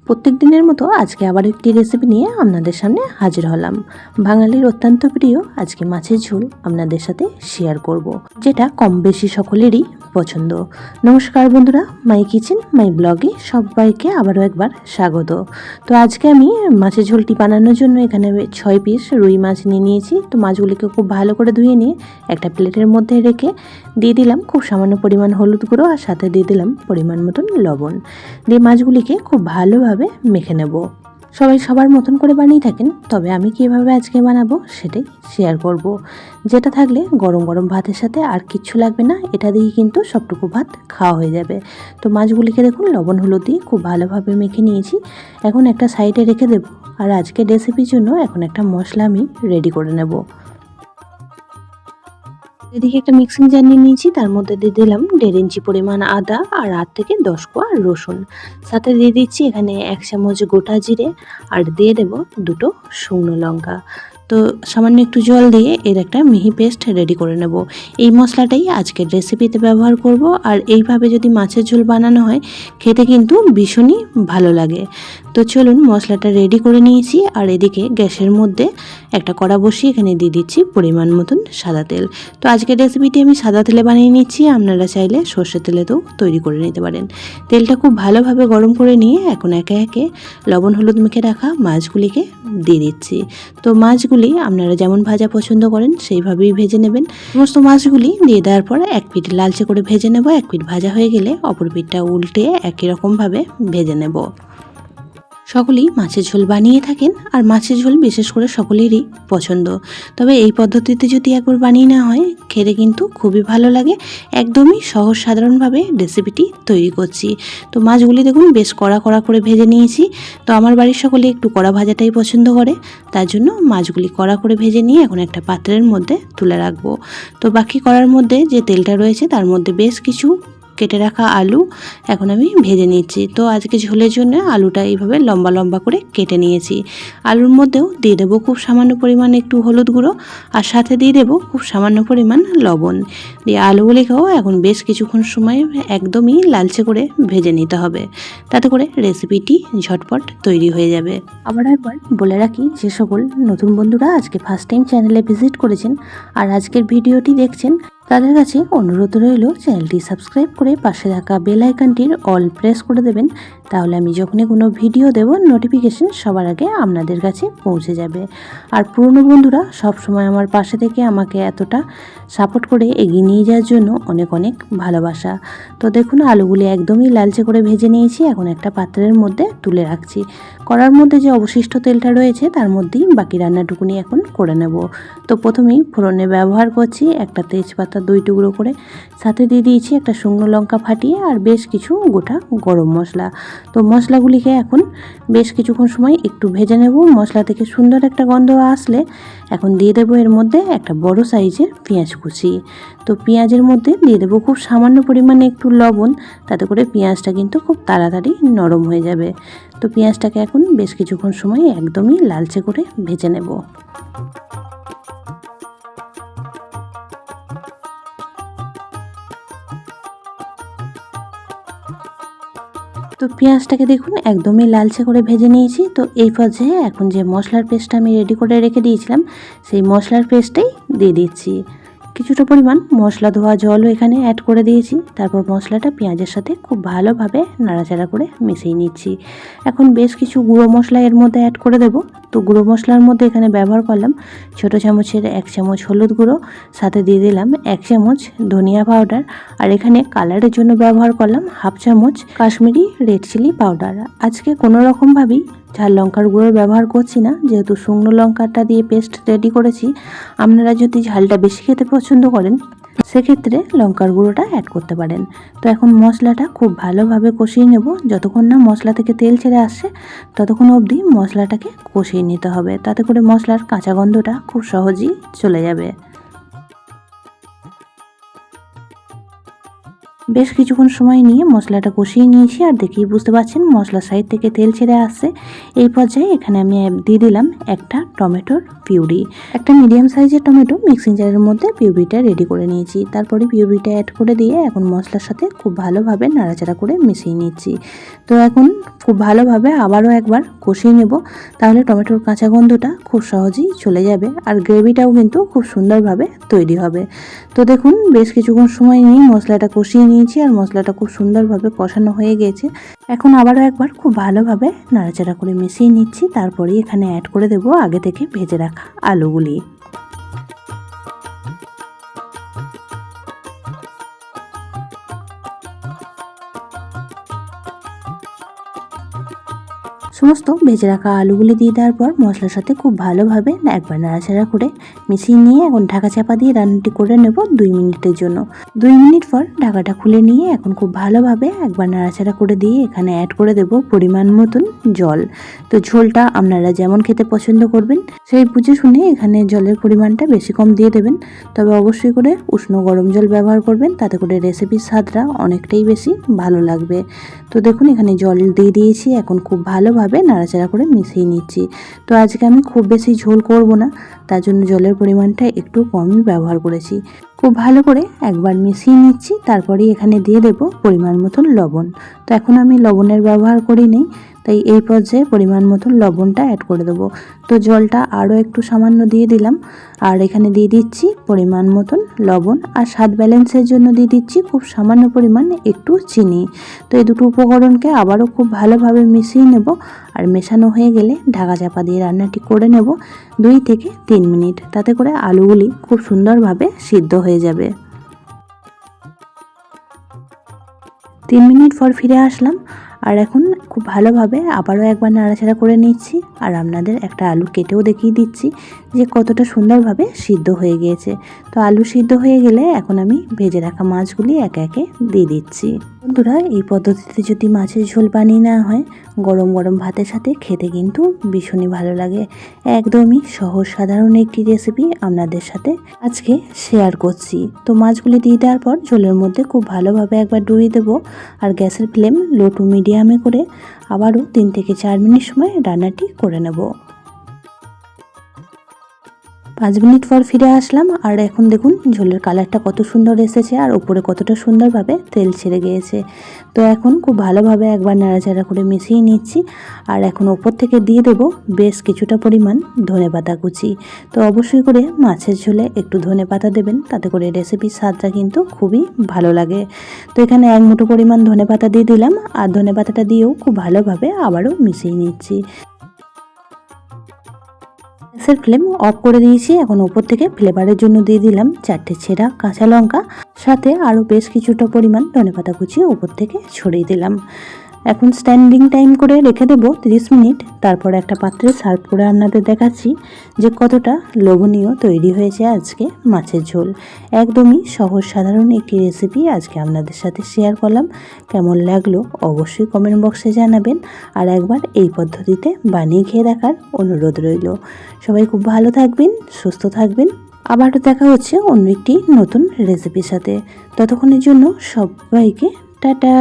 প্রত্যেক দিনের মতো আজকে আবার একটি রেসিপি নিয়ে আপনাদের সামনে হাজির হলাম। বাঙালির অত্যন্ত প্রিয় আজকে মাছের ঝোল আপনাদের সাথে শেয়ার করব, যেটা কম বেশি সকলেরই পছন্দ। নমস্কার বন্ধুরা, মাই কিচেন মাই ব্লগে সবাইকে আবারও একবার স্বাগত। তো আজকে আমি মাছের ঝোলটি বানানোর জন্য এখানে 6 পিস রুই মাছ নিয়ে নিয়েছি। তো মাছগুলিকে খুব ভালো করে ধুয়ে নিয়ে একটা প্লেটের মধ্যে রেখে দিয়ে দিলাম খুব সামান্য পরিমাণ হলুদ গুঁড়ো, আর সাথে দিয়ে দিলাম পরিমাণ মতন লবণ। দিয়ে মাছগুলিকে খুব ভালোভাবে মেখে নেব। সবাই সবার মতন করে বানিয়ে থাকেন, তবে আমি কীভাবে আজকে বানাবো সেটাই শেয়ার করব। যেটা থাকলে গরম গরম ভাতের সাথে আর কিচ্ছু লাগবে না, এটা দিয়ে কিন্তু সবটুকু ভাত খাওয়া হয়ে যাবে। তো মাছগুলিকে দেখুন লবণ হলুদ দিয়ে খুব ভালোভাবে মেখে নিয়েছি। এখন একটা সাইডে রেখে দেব। আর আজকের রেসিপির জন্য এখন একটা মশলা আমি রেডি করে নেব। এদিকে একটা মিক্সিং জার নিয়ে নিয়েছি, তার মধ্যে দিয়ে দিলাম 1.5 ইঞ্চি পরিমাণ আদা আর 8 থেকে 10 কোয়া রসুন। সাথে দিয়ে দিচ্ছি এখানে 1 চামচ গোটা জিরে, আর দিয়ে দেব 2টো শুকনো লঙ্কা। তো সামান্য একটু জল দিয়ে এর একটা মিহি পেস্ট রেডি করে নেব। এই মশলাটাই আজকের রেসিপিতে ব্যবহার করব। আর এইভাবে যদি মাছের ঝোল বানানো হয় খেতে কিন্তু ভীষণই ভালো লাগে। তো চলুন, মশলাটা রেডি করে নিয়েছি। আর এদিকে গ্যাসের মধ্যে একটা কড়া বসিয়ে এখানে দিয়ে দিচ্ছি পরিমাণ মতন সাদা তেল। তো আজকের রেসিপিটি আমি সাদা তেলে বানিয়ে নিচ্ছি, আপনারা চাইলে সর্ষের তেলেতেও তৈরি করে নিতে পারেন। তেলটা খুব ভালোভাবে গরম করে নিয়ে এখন একে একে লবণ হলুদ মেখে রাখা মাছগুলিকে দিয়ে দিচ্ছি। তো মাছগুলি আপনারা যেমন ভাজা পছন্দ করেন সেইভাবেই ভেজে নেবেন। সমস্ত মাছগুলি দিয়ে দেওয়ার পর এক পিঠ লালচে করে ভেজে নেব। এক পিঠ ভাজা হয়ে গেলে অপর পিঠটা উল্টে একই রকমভাবে ভেজে নেব। সকলেই মাছের ঝোল বানিয়ে থাকেন, আর মাছের ঝোল বিশেষ করে সকলেরই পছন্দ। তবে এই পদ্ধতিতে যদি একবার বানিয়ে নেওয়া হয় খেতে কিন্তু খুবই ভালো লাগে। একদমই সহজ সাধারণভাবে রেসিপিটি তৈরি করছি। তো মাছগুলি দেখুন বেশ কড়া কড়া করে ভেজে নিয়েছি। তো আমার বাড়ির সকলে একটু কড়া ভাজাটাই পছন্দ করে, তার জন্য মাছগুলি কড়া করে ভেজে নিয়ে এখন একটা পাত্রের মধ্যে তুলে রাখবো। তো বাকি কড়ার মধ্যে যে তেলটা রয়েছে তার মধ্যে বেশ কিছু কেটে রাখা আলু এখন আমি ভেজে নিচ্ছি। তো আজকে ঝোলের জন্য আলুটা এইভাবে লম্বা লম্বা করে কেটে নিয়েছি। আলুর মধ্যেও দিয়ে দেবো খুব সামান্য পরিমাণ একটু হলুদ গুঁড়ো, আর সাথে দিয়ে দেবো খুব সামান্য পরিমাণ লবণ। দিয়ে আলুগুলিকেও এখন বেশ কিছুক্ষণ সময় একদমই লালচে করে ভেজে নিতে হবে, তাতে করে রেসিপিটি ঝটপট তৈরি হয়ে যাবে। আবার একবার বলে রাখি, যে সকল নতুন বন্ধুরা আজকে ফার্স্ট টাইম চ্যানেলে ভিজিট করেছেন আর আজকের ভিডিওটি দেখছেন, তাদের কাছে অনুরোধ রইল চ্যানেলটি সাবস্ক্রাইব করে পাশে থাকা বেল আইকনটির অল প্রেস করে দেবেন। তাহলে আমি যখনই কোনো ভিডিও দেব নোটিফিকেশন সবার আগে আপনাদের কাছে পৌঁছে যাবে। আর পুরনো বন্ধুরা সব সময় আমার পাশে থেকে আমাকে এতটা সাপোর্ট করে এগিয়ে নিয়ে যাওয়ার জন্য অনেক অনেক ভালোবাসা। তো দেখুন আলুগুলি একদমই লালচে করে ভেজে নিয়েছি, এখন একটা পাত্রের মধ্যে তুলে রাখছি। কড়ার মধ্যে যে অবশিষ্ট তেলটা রয়েছে তার মধ্যেই বাকি রান্নাটুকুনি এখন করে নেব। তো প্রথমেই ফোড়নে ব্যবহার করছি একটা তেজপাতা 2 টুকরো করে, সাথে দিয়ে দিয়েছি একটা শুকনো লঙ্কা ফাটিয়ে, আর বেশ কিছু গোটা গরম মশলা। তো মশলাগুলিকে এখন বেশ কিছুক্ষণ সময় একটু ভেজে নেব। মশলা থেকে সুন্দর একটা গন্ধ আসলে এখন দিয়ে দেবো এর মধ্যে একটা বড় সাইজের পেঁয়াজ কুচি। তো পেঁয়াজের মধ্যে দিয়ে দেবো খুব সামান্য পরিমাণে একটু লবণ, তাতে করে পেঁয়াজটা কিন্তু খুব তাড়াতাড়ি নরম হয়ে যাবে। তো পেঁয়াজটাকে এখন বেশ কিছুক্ষণ সময় একদমই লালচে করে ভেজে নেব। তো পেঁয়াজটাকে দেখুন একদমই লালচে করে ভেজে নিয়েছি। তো এই পর্যায়ে এখন যে মশলার পেস্টটা আমি রেডি করে রেখে দিয়েছিলাম সেই মশলার পেস্টটাই দিয়ে দিচ্ছি। কিছুটা পরিমাণ মশলা ধোয়া জলও এখানে অ্যাড করে দিয়েছি। তারপর মশলাটা পেঁয়াজের সাথে খুব ভালোভাবে নাড়াচাড়া করে মিশিয়ে নিচ্ছি। এখন বেশ কিছু গুঁড়ো মশলা এর মধ্যে অ্যাড করে দেব। তো গুঁড়ো মশলার মধ্যে এখানে ব্যবহার করলাম ছোটো চামচের 1 চামচ হলুদ গুঁড়ো, সাথে দিয়ে দিলাম 1 চামচ ধনিয়া পাউডার, আর এখানে কালারের জন্য ব্যবহার করলাম 1/2 চামচ কাশ্মীরি রেড চিলি পাউডার। আজকে কোনো রকমভাবেই ঝাল লঙ্কার গুঁড়ো ব্যবহার করছি না, যেহেতু শুকনো লঙ্কাটা দিয়ে পেস্ট রেডি করেছি। আপনারা যদি ঝালটা বেশি খেতে পছন্দ করেন সেক্ষেত্রে লঙ্কার গুঁড়োটা অ্যাড করতে পারেন। তো এখন মশলাটা খুব ভালোভাবে কষিয়ে নেব। যতক্ষণ না মশলা থেকে তেল ছেড়ে আসছে ততক্ষণ অবধি মশলাটাকে কষিয়ে নিতে হবে, তাতে করে মশলার কাঁচা গন্ধটা খুব সহজেই চলে যাবে। বেশ কিছুক্ষণ সময় নিয়ে মশলাটা কষিয়ে নিয়েছি, আর দেখেই বুঝতে পারছেন মশলা সাইড থেকে তেল ছেড়ে আসছে। এই পর্যায়ে এখানে আমি দিয়ে দিলাম একটা টমেটোর পিউরি। একটা মিডিয়াম সাইজের টমেটো মিক্সিং জারের মধ্যে পিউরিটা রেডি করে নিয়েছি। তারপরে পিউরিটা অ্যাড করে দিয়ে এখন মশলার সাথে খুব ভালোভাবে নাড়াচাড়া করে মিশিয়ে নিচ্ছি। তো এখন খুব ভালোভাবে আবারও একবার কষিয়ে নেব, তাহলে টমেটোর কাঁচা গন্ধটা খুব সহজেই চলে যাবে আর গ্রেভিটাও কিন্তু খুব সুন্দরভাবে তৈরি হবে। তো দেখুন বেশ কিছুক্ষণ সময় নিয়ে মশলাটা কষিয়ে নিয়েছি আর মশলাটা খুব সুন্দরভাবে কষানো হয়ে গেছে। এখন আবারও একবার খুব ভালোভাবে নাড়াচাড়া করে মিশিয়ে নিচ্ছি। তারপরে এখানে অ্যাড করে দেব আগে থেকে ভেজে রাখা আলুগুলি। সমস্ত ভেজে রাখা আলুগুলি দিয়ে দেওয়ার পর মশলার সাথে খুব ভালোভাবে একবার নাড়াচাড়া করে মিশিয়ে নিয়ে এখন ঢাকা চাপা দিয়ে রান্নাটি করে নেব 2 মিনিটের জন্য। 2 মিনিট পর ঢাকাটা খুলে নিয়ে এখন খুব ভালোভাবে একবার নাড়াচাড়া করে দিয়ে এখানে অ্যাড করে দেব পরিমাণ মতন জল। তো ঝোলটা আপনারা যেমন খেতে পছন্দ করবেন সেই বুঝে শুনে এখানে জলের পরিমাণটা বেশি কম দিয়ে দেবেন, তবে অবশ্যই করে উষ্ণ গরম জল ব্যবহার করবেন, তাতে করে রেসিপির স্বাদটা অনেকটাই বেশি ভালো লাগবে। তো দেখুন এখানে জল দিয়ে দিয়েছি, এখন খুব ভালোভাবে নাড়াচাড়া করে মিশিয়ে নিচ্ছি। তো আজকে আমি খুব বেশি ঝোল করব না, তার জন্য জলের পরিমাণটা একটু কমই ব্যবহার করেছি। খুব ভালো করে একবার মিশিয়ে নিচ্ছি, তারপরে এখানে দিয়ে দেব পরিমাণ মতন লবণ। তো এখন আমি লবণের ব্যবহার করি নেই, তাই এই পর্যায়ে পরিমাণ মতন লবণটা অ্যাড করে দেবো। তো জলটা আরও একটু সামান্য দিয়ে দিলাম, আর এখানে দিয়ে দিচ্ছি পরিমাণ মতন লবণ, আর স্বাদ ব্যালেন্সের জন্য দিয়ে দিচ্ছি খুব সামান্য পরিমাণ একটু চিনি। তো এই দুটো উপকরণকে আবারও খুব ভালোভাবে মিশিয়ে নেব, আর মেশানো হয়ে গেলে ঢাকা চাপা দিয়ে রান্নাটি করে নেব 2 থেকে 3 মিনিট, তাতে করে আলুগুলি খুব সুন্দরভাবে সিদ্ধ হয়ে যাবে। 3 মিনিট পর ফিরে আসলাম, আর এখন খুব ভালোভাবে আবারও একবার নাড়াচাড়া করে নিচ্ছি, আর আপনাদের একটা আলু কেটেও দেখিয়ে দিচ্ছি যে কতটা সুন্দরভাবে সিদ্ধ হয়ে গিয়েছে। তো আলু সিদ্ধ হয়ে গেলে এখন আমি ভেজে রাখা মাছগুলি একে একে দিয়ে দিচ্ছি। বন্ধুরা এই পদ্ধতিতে যদি মাছের ঝোল বানিয়ে নেওয়া হয় গরম গরম ভাতের সাথে খেতে কিন্তু ভীষণই ভালো লাগে। একদমই সহজ সাধারণ একটি রেসিপি আপনাদের সাথে আজকে শেয়ার করছি। তো মাছগুলি দিয়ে দেওয়ার পর ঝোলের মধ্যে খুব ভালোভাবে একবার ডুবিয়ে দেবো, আর গ্যাসের ফ্লেম লো টু মিডিয়ামে করে আবারও 3 থেকে 4 মিনিট সময় রান্নাটি করে নেব। 5 মিনিট পর ফিরে আসলাম, আর এখন দেখুন ঝোলের কালারটা কত সুন্দর এসেছে আর উপরে কতটা সুন্দরভাবে তেল ছেড়ে গিয়েছে। তো এখন খুব ভালোভাবে একবার নাড়াচাড়া করে মিশিয়ে নিচ্ছি, আর এখন ওপর থেকে দিয়ে দেব বেশ কিছুটা পরিমাণ ধনেপাতা কুচি। তো অবশ্যই করে মাছের ঝোলে একটু ধনেপাতা দেবেন, তাতে করে রেসিপির স্বাদটা কিন্তু খুবই ভালো লাগে। তো এখানে 1 মুঠো পরিমাণ ধনেপাতা দিয়ে দিলাম, আর ধনেপাতাটা দিয়েও খুব ভালোভাবে আবারও মিশিয়ে নিচ্ছি। গ্যাসের ফ্লেম অফ করে দিয়েছি। এখন ওপর থেকে ফ্লেভারের জন্য দিয়ে দিলাম 4টে ছেঁড়া কাঁচা লঙ্কা, সাথে আরও বেশ কিছুটা পরিমাণ ধনেপাতা কুচি ওপর থেকে ছড়িয়ে দিলাম। এখন স্ট্যান্ডিং টাইম করে রেখে দেব 30 মিনিট। তারপর একটা পাত্রে সার্ভ করে আপনাদের দেখাচ্ছি যে কতটা লোভনীয় তৈরি হয়েছে আজকে মাছের ঝোল। একদমই সহজ সাধারণ একটি রেসিপি আজকে আপনাদের সাথে শেয়ার করলাম। কেমন লাগলো অবশ্যই কমেন্ট বক্সে জানাবেন, আর একবার এই পদ্ধতিতে বানিয়ে খেয়ে দেখার অনুরোধ রইল। সবাই খুব ভালো থাকবেন, সুস্থ থাকবেন। আবারও দেখা হচ্ছে অন্য একটি নতুন রেসিপির সাথে। ততক্ষণের জন্য সবাইকে টাটা।